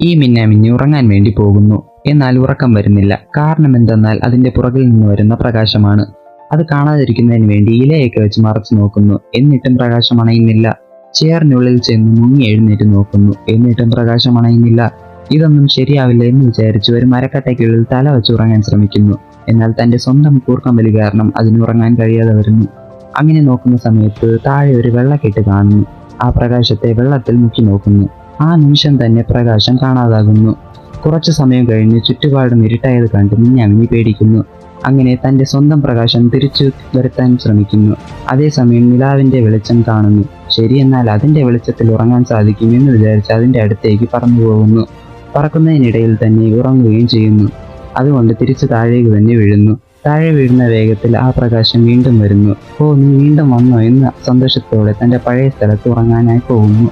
ഈ മിന്നാമിന്നി ഉറങ്ങാൻ വേണ്ടി പോകുന്നു. എന്നാൽ ഉറക്കം വരുന്നില്ല. കാരണം എന്തെന്നാൽ അതിന്റെ പുറകിൽ നിന്ന് വരുന്ന പ്രകാശമാണ്. അത് കാണാതിരിക്കുന്നതിന് വേണ്ടി ഇലയൊക്കെ വെച്ച് മറച്ചു നോക്കുന്നു. എന്നിട്ടും പ്രകാശം അണയുന്നില്ല. ചെയറിനുള്ളിൽ ചെന്ന് മുങ്ങി എഴുന്നേറ്റ് നോക്കുന്നു. എന്നിട്ടും പ്രകാശം അണയുന്നില്ല. ഇതൊന്നും ശരിയാവില്ല എന്ന് വിചാരിച്ച് ഒരു മരക്കട്ടയ്ക്കുള്ളിൽ തല വെച്ച് ഉറങ്ങാൻ ശ്രമിക്കുന്നു. എന്നാൽ തന്റെ സ്വന്തം കൂർക്കം വലി കാരണം അതിന് ഉറങ്ങാൻ കഴിയാതെ വരുന്നു. അങ്ങനെ നോക്കുന്ന സമയത്ത് താഴെ ഒരു വെള്ളക്കെട്ട് കാണുന്നു. ആ പ്രകാശത്തെ വെള്ളത്തിൽ മുക്കി നോക്കുന്നു. ആ നിമിഷം തന്നെ പ്രകാശം കാണാതാകുന്നു. കുറച്ചു സമയം കഴിഞ്ഞ് ചുറ്റുപാടും ഇരുട്ടായത് കണ്ട് മിന്നാമിന്നി പേടിക്കുന്നു. അങ്ങനെ തന്റെ സ്വന്തം പ്രകാശം തിരിച്ചു വരുത്താൻ ശ്രമിക്കുന്നു. അതേസമയം നിലാവിന്റെ വെളിച്ചം കാണുന്നു. ശരി, എന്നാൽ അതിന്റെ വെളിച്ചത്തിൽ ഉറങ്ങാൻ സാധിക്കും എന്ന് വിചാരിച്ച് അതിന്റെ അടുത്തേക്ക് പറന്നു പോകുന്നു. പറക്കുന്നതിനിടയിൽ തന്നെ ഉറങ്ങുകയും ചെയ്യുന്നു. അതുകൊണ്ട് തിരിച്ച് താഴേക്ക് തന്നെ വീഴുന്നു. താഴെ വീഴുന്ന വേഗത്തിൽ ആ പ്രകാശം വീണ്ടും വരുന്നു. ഓ, നീ വീണ്ടും വന്നോ എന്ന സന്തോഷത്തോടെ തന്റെ പഴയ സ്ഥലത്ത് ഉറങ്ങാനായി പോകുന്നു.